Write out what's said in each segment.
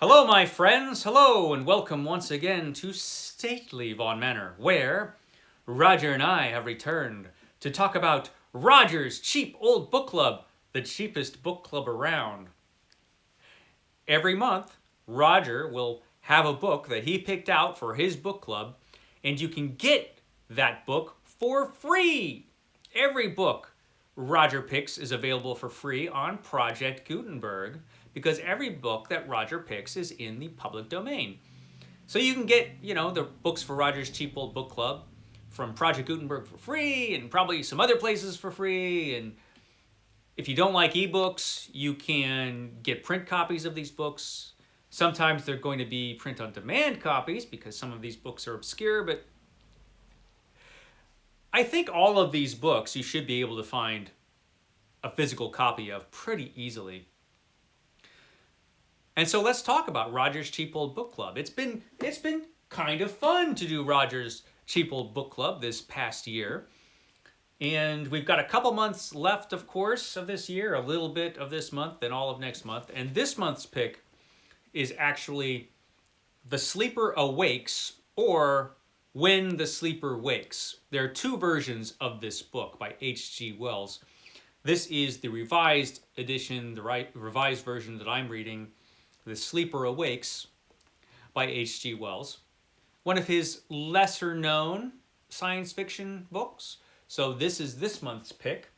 Hello, my friends. Hello, and welcome once again to stately Vaughan Manor, where Roger and I have returned to talk about Roger's Cheap Old Book Club, the cheapest book club around. Every month, Roger will have a book that he picked out for his book club, and you can get that book for free. Every book Roger picks is available for free on Project Gutenberg because every book that Roger picks is in the public domain. So you can get, the books for Roger's Cheap Old Book Club from Project Gutenberg for free and probably some other places for free. And if you don't like ebooks, you can get print copies of these books. Sometimes they're going to be print on demand copies because some of these books are obscure, but I think all of these books you should be able to find a physical copy of pretty easily. And so let's talk about Roger's Cheap Old Book Club. It's been kind of fun to do Roger's Cheap Old Book Club this past year. And we've got a couple months left, of course, of this year, a little bit of this month and all of next month. And this month's pick is actually The Sleeper Awakes or When the Sleeper Wakes. There are two versions of this book by H.G. Wells. This is the revised edition, the revised version that I'm reading, The Sleeper Awakes by H.G. Wells. One of his lesser known science fiction books. So this is this month's pick.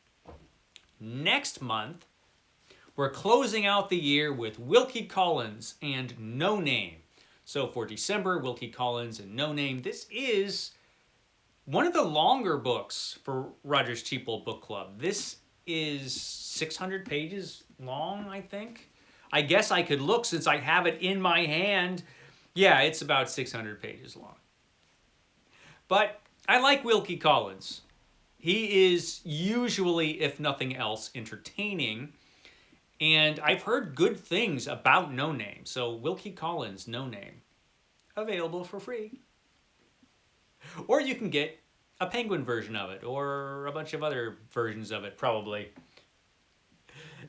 Next month, we're closing out the year with Wilkie Collins and No Name. So for December, Wilkie Collins and No Name. This is one of the longer books for Roger's Cheap Old Book Club. This is 600 pages long, I think. I guess I could look since I have it in my hand. Yeah, it's about 600 pages long. But I like Wilkie Collins. He is usually, if nothing else, entertaining. And I've heard good things about No Name. So Wilkie Collins, No Name, available for free. Or you can get a Penguin version of it or a bunch of other versions of it, probably.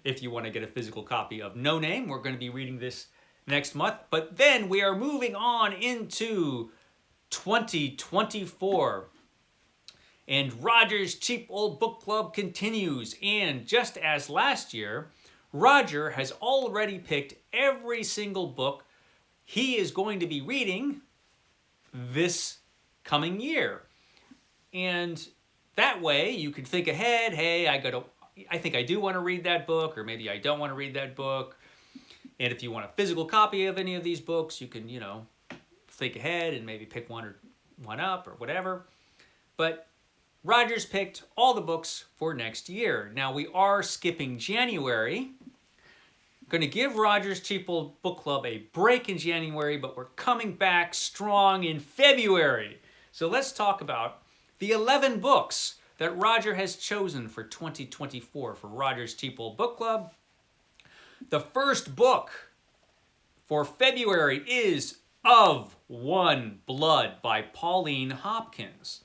If you want to get a physical copy of No Name, we're going to be reading this next month. But then we are moving on into 2024. And Roger's Cheap Old Book Club continues. And just as last year, Roger has already picked every single book he is going to be reading this coming year. And that way you can think ahead, hey, I think I do want to read that book, or maybe I don't want to read that book. And if you want a physical copy of any of these books, you can, think ahead and maybe pick one up or whatever. But Roger's picked all the books for next year. Now we are skipping January. Going to give Roger's Cheap Old Book Club a break in January, but we're coming back strong in February. So let's talk about the 11 books that Roger has chosen for 2024 for Roger's Cheap Old Book Club. The first book for February is Of One Blood by Pauline Hopkins.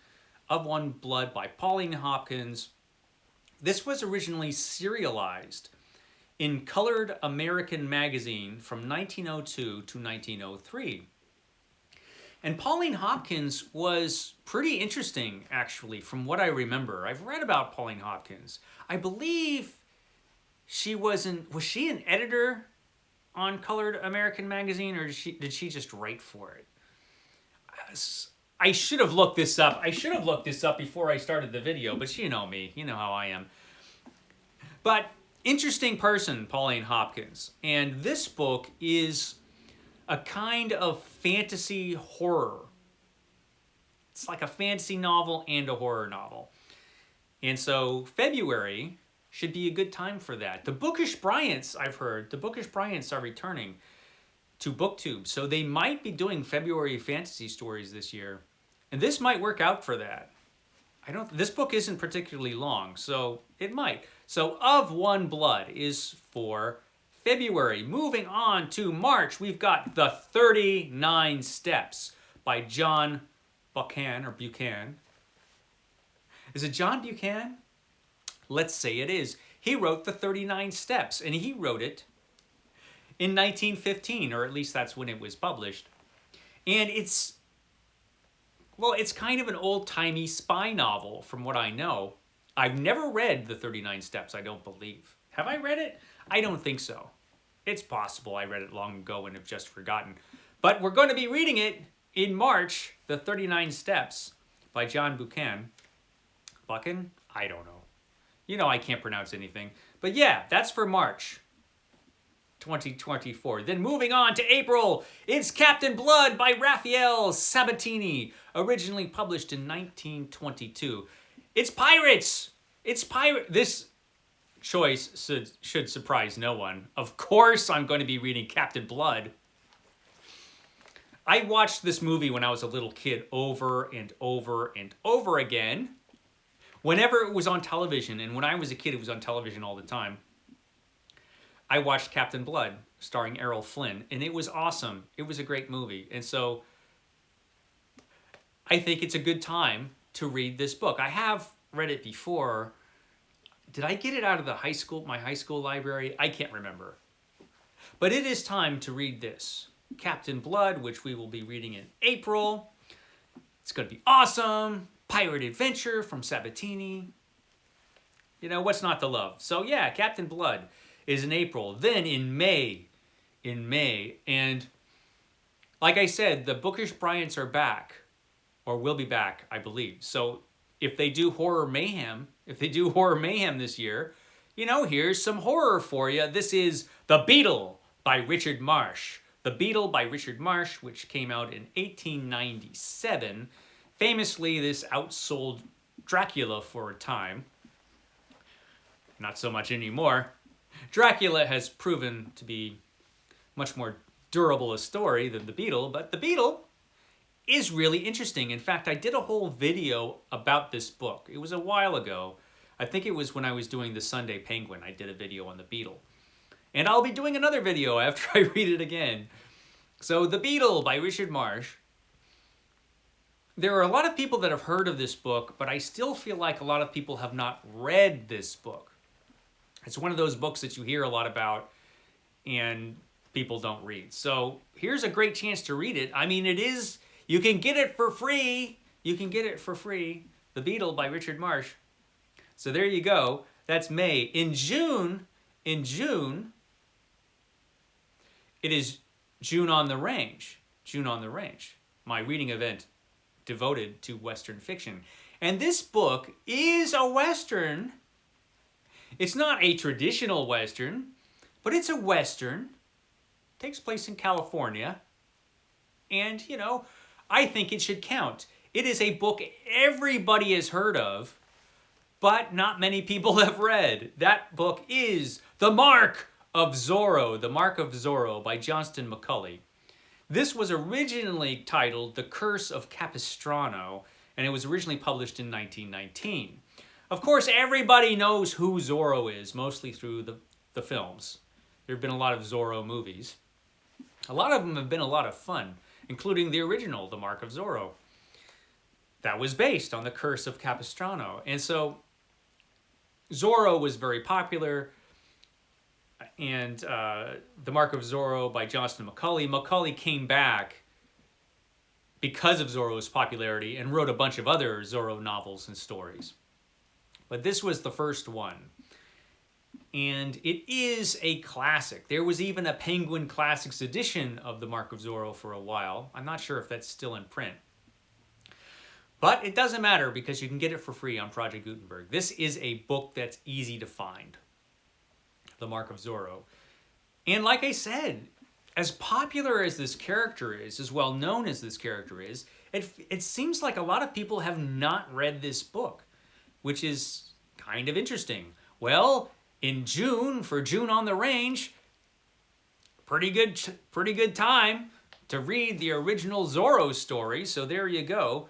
Of One Blood by Pauline Hopkins. This was originally serialized in Colored American Magazine from 1902 to 1903. And Pauline Hopkins was pretty interesting, actually, from what I remember. I've read about Pauline Hopkins. I believe was she an editor on Colored American Magazine, or did she just write for it? I should have looked this up. Before I started the video, but you know me. You know how I am. But interesting person, Pauline Hopkins. And this book is a kind of fantasy horror. It's like a fantasy novel and a horror novel. And so February should be a good time for that. The Bookish Bryants, I've heard, are returning to BookTube. So they might be doing February fantasy stories this year. And this might work out for that. This book isn't particularly long, so it might. So Of One Blood is for February. Moving on to March, we've got The 39 Steps by John Buchan. Is it John Buchan? Let's say it is. He wrote The 39 Steps, and he wrote it in 1915, or at least that's when it was published. And it's kind of an old-timey spy novel from what I know. I've never read The 39 Steps, I don't believe. Have I read it? I don't think so. It's possible I read it long ago and have just forgotten. But we're going to be reading it in March, The 39 Steps by John Buchan. Buchan? I don't know. You know I can't pronounce anything. But yeah, that's for March 2024. Then moving on to April, it's Captain Blood by Raphael Sabatini, originally published in 1922. It's pirates! It's pirate. This choice should surprise no one. Of course I'm going to be reading Captain Blood. I watched this movie when I was a little kid over and over and over again. Whenever it was on television, and when I was a kid it was on television all the time, I watched Captain Blood, starring Errol Flynn, and it was awesome. It was a great movie. And so I think it's a good time to read this book. I have read it before. Did I get it out of my high school library? I can't remember. But it is time to read this. Captain Blood, which we will be reading in April. It's going to be awesome. Pirate adventure from Sabatini. You know, what's not to love? So yeah, Captain Blood is in April. Then in May, and like I said, the Bookish Bryants are back, or will be back, I believe. So if they do horror mayhem this year, you know, here's some horror for you. This is The Beetle by Richard Marsh. The Beetle by Richard Marsh, which came out in 1897. Famously, this outsold Dracula for a time. Not so much anymore. Dracula has proven to be much more durable a story than The Beetle, but The Beetle is really interesting. In fact, I did a whole video about this book. It was a while ago. I think it was when I was doing the Sunday Penguin. I did a video on The Beetle. And I'll be doing another video after I read it again. So, The Beetle by Richard Marsh. There are a lot of people that have heard of this book, but I still feel like a lot of people have not read this book. It's one of those books that you hear a lot about and people don't read. So here's a great chance to read it. I mean, you can get it for free. The Beetle by Richard Marsh. So there you go. That's May. In June, it is June on the Range. My reading event devoted to Western fiction. And this book is a Western. It's not a traditional Western, but it's a Western. It takes place in California. And, you know, I think it should count. It is a book everybody has heard of, but not many people have read. That book is The Mark of Zorro by Johnston McCulley. This was originally titled The Curse of Capistrano, and it was originally published in 1919. Of course, everybody knows who Zorro is, mostly through the films. There have been a lot of Zorro movies. A lot of them have been a lot of fun, including the original, The Mark of Zorro. That was based on The Curse of Capistrano. And so Zorro was very popular, and The Mark of Zorro by Johnston McCulley. McCulley came back because of Zorro's popularity and wrote a bunch of other Zorro novels and stories. But this was the first one. And it is a classic. There was even a Penguin Classics edition of The Mark of Zorro for a while. I'm not sure if that's still in print. But it doesn't matter because you can get it for free on Project Gutenberg. This is a book that's easy to find. The Mark of Zorro. And like I said, as popular as this character is, as well known as this character is, it seems like a lot of people have not read this book, which is kind of interesting. Well, in June, for June on the Range, pretty good time to read the original Zorro story, so there you go.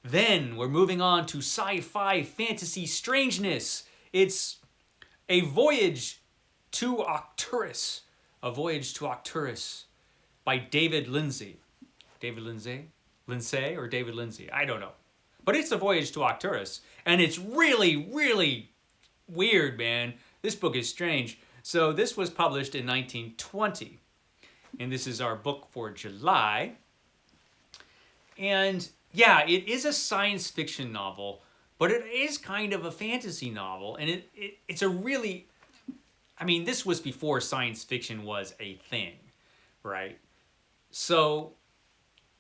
Then we're moving on to sci-fi fantasy strangeness. It's A Voyage to Arcturus. A Voyage to Arcturus by David Lindsay. David Lindsay? Lindsay or David Lindsay? I don't know. But it's A Voyage to Arcturus. And it's really, really weird, man. This book is strange. So this was published in 1920. and this is our book for July. And yeah, it is a science fiction novel, but it is kind of a fantasy novel, and it's a really, I mean, this was before science fiction was a thing, right? So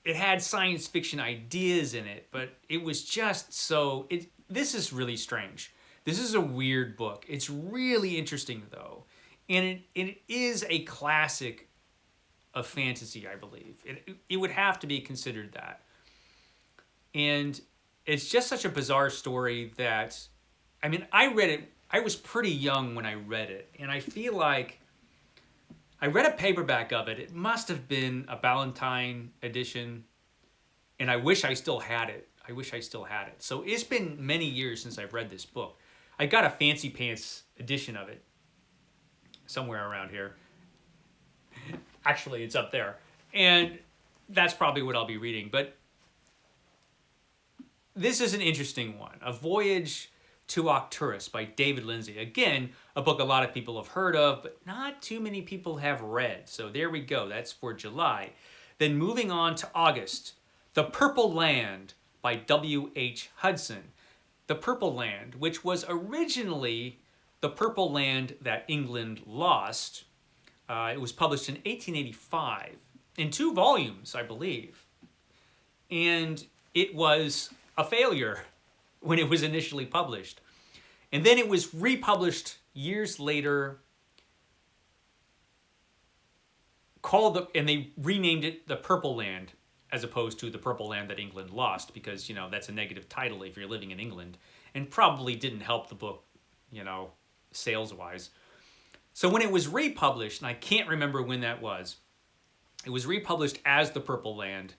it had science fiction ideas in it, but it was just so, this is really strange. This is a weird book. It's really interesting though. And it is a classic of fantasy, I believe. It would have to be considered that. And it's just such a bizarre story that, I mean, I read it, I was pretty young when I read it, and I feel like I read a paperback of it. It must have been a Ballantine edition, and I wish I still had it. I wish I still had it. So it's been many years since I've read this book. I got a fancy pants edition of it somewhere around here. Actually, it's up there. And that's probably what I'll be reading. But this is an interesting one. A Voyage to Arcturus by David Lindsay. Again, a book a lot of people have heard of, but not too many people have read. So there we go. That's for July. Then moving on to August. The Purple Land by W.H. Hudson. The Purple Land, which was originally The Purple Land That England Lost. It was published in 1885 in 2 volumes, I believe. And it was a failure when it was initially published. And then it was republished years later, and they renamed it The Purple Land as opposed to The Purple Land That England Lost, because, you know, that's a negative title if you're living in England, and probably didn't help the book, you know, sales-wise. So when it was republished, and I can't remember when that was, it was republished as The Purple Land,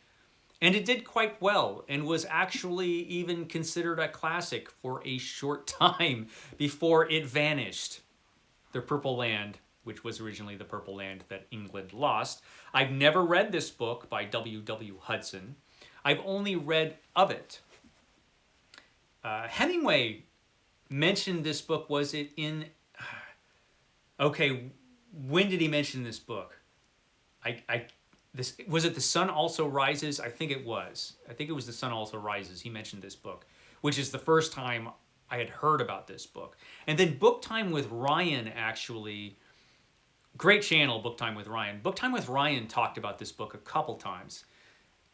and it did quite well, and was actually even considered a classic for a short time before it vanished. The Purple Land, which was originally The Purple Land That England Lost. I've never read this book by W.W. Hudson. I've only read of it. Hemingway mentioned this book. Was it in... Okay, when did he mention this book? Was it The Sun Also Rises? I think it was. I think it was The Sun Also Rises. He mentioned this book, which is the first time I had heard about this book. And then Book Time with Ryan, actually, great channel, Book Time with Ryan. Book Time with Ryan talked about this book a couple times,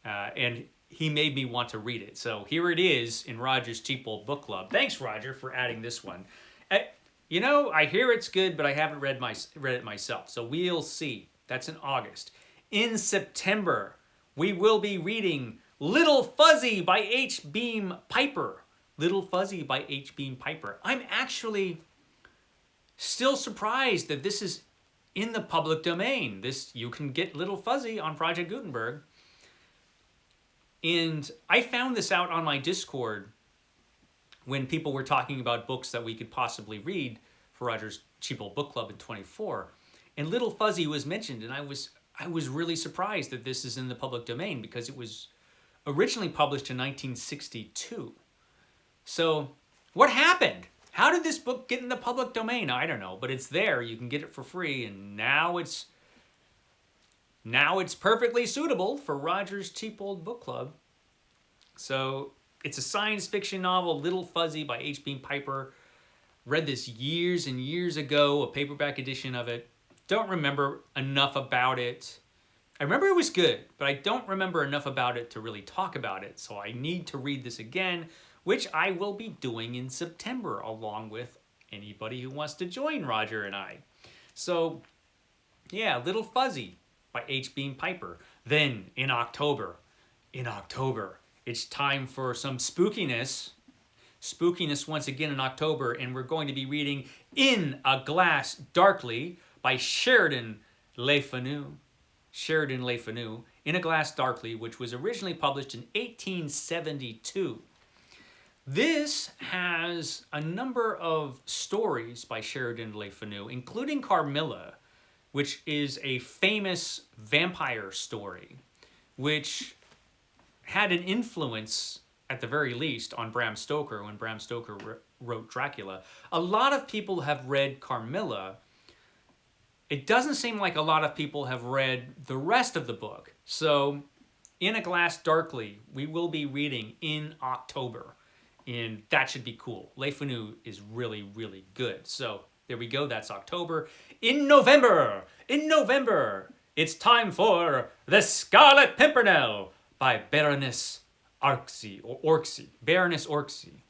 and he made me want to read it. So here it is in Roger's Cheap Old Book Club. Thanks, Roger, for adding this one. You know, I hear it's good, but I haven't read it myself, so we'll see. That's in August. In September, we will be reading Little Fuzzy by H. Beam Piper. Little Fuzzy by H. Beam Piper. I'm actually still surprised that this is in the public domain. You can get Little Fuzzy on Project Gutenberg. And I found this out on my Discord when people were talking about books that we could possibly read for Roger's Cheap Old Book Club in 24. And Little Fuzzy was mentioned, and I was really surprised that this is in the public domain, because it was originally published in 1962. So what happened? How did this book get in the public domain? I don't know, but it's there. You can get it for free, and now it's perfectly suitable for Roger's Cheap Old Book Club. So it's a science fiction novel, Little Fuzzy by H. Beam Piper. Read this years and years ago, a paperback edition of it. Don't remember enough about it. I remember it was good, but I don't remember enough about it to really talk about it. So I need to read this again, which I will be doing in September, along with anybody who wants to join Roger and I. So yeah, Little Fuzzy by H. Beam Piper. Then in October, it's time for some spookiness. Spookiness once again in October, and we're going to be reading In a Glass Darkly by Sheridan Le Fanu. Sheridan Le Fanu, In a Glass Darkly, which was originally published in 1872. This has a number of stories by Sheridan Le Fanu, including Carmilla, which is a famous vampire story, which had an influence, at the very least, on Bram Stoker when Bram Stoker wrote Dracula. A lot of people have read Carmilla, it doesn't seem like a lot of people have read the rest of the book. So, In a Glass Darkly, we will be reading in October. And that should be cool. Le Fanu is really, really good. So, there we go. That's October. In November, it's time for The Scarlet Pimpernel by Baroness Arksey, or Orksey. Baroness Orksey.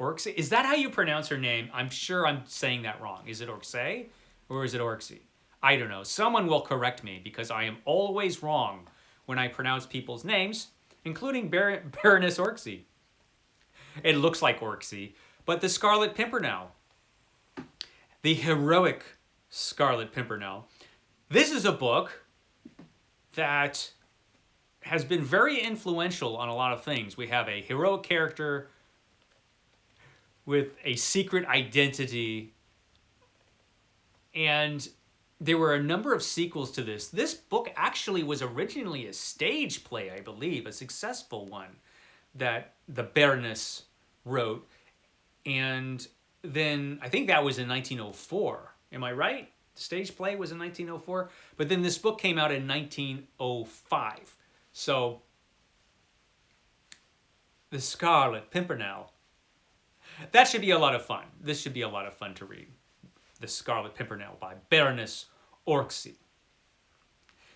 Orksey? Is that how you pronounce her name? I'm sure I'm saying that wrong. Is it Orksey or is it Orksey? I don't know. Someone will correct me because I am always wrong when I pronounce people's names, including Baroness Orksey. It looks like Orksey, but The Scarlet Pimpernel. The heroic Scarlet Pimpernel. This is a book that has been very influential on a lot of things. We have a heroic character with a secret identity, and there were a number of sequels to this. This book actually was originally a stage play, I believe, a successful one that the Baroness wrote, and then I think that was in 1904. Am I right? The stage play was in 1904, but then this book came out in 1905. So, The Scarlet Pimpernel. That should be a lot of fun. This should be a lot of fun to read. The Scarlet Pimpernel by Baroness Orksey.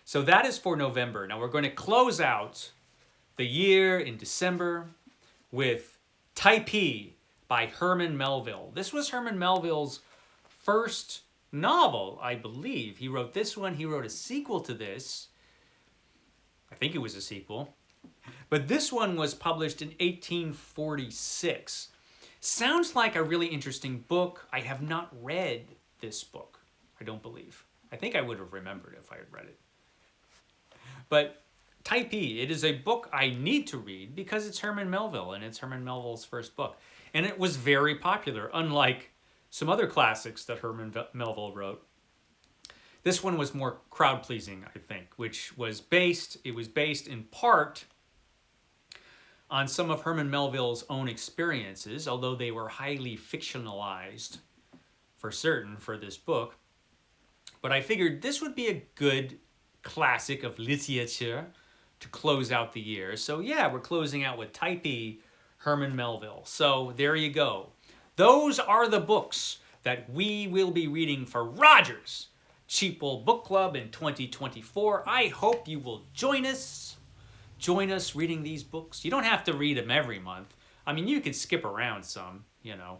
So that is for November. Now we're going to close out the year in December with Typee by Herman Melville. This was Herman Melville's first novel, I believe. He wrote this one. He wrote a sequel to this. I think it was a sequel. But this one was published in 1846. Sounds like a really interesting book. I have not read this book, I don't believe. I think I would have remembered if I had read it. But Typee, it is a book I need to read because it's Herman Melville, and it's Herman Melville's first book. And it was very popular, unlike some other classics that Herman Melville wrote. This one was more crowd-pleasing, I think, which was based in part on some of Herman Melville's own experiences, although they were highly fictionalized for certain for this book. But I figured this would be a good classic of literature to close out the year. So yeah, we're closing out with Typee, Herman Melville. So there you go. Those are the books that we will be reading for Roger's Cheap Old Book Club in 2024. I hope you will join us. Join us reading these books. You don't have to read them every month. I mean, you could skip around some, you know.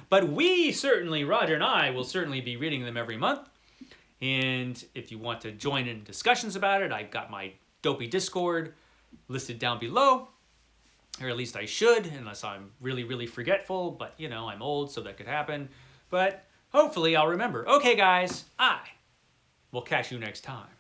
But we certainly, Roger and I, will certainly be reading them every month. And if you want to join in discussions about it, I've got my Dopey Discord listed down below. Or at least I should, unless I'm really, really forgetful. But, you know, I'm old, so that could happen. But hopefully I'll remember. Okay, guys, I will catch you next time.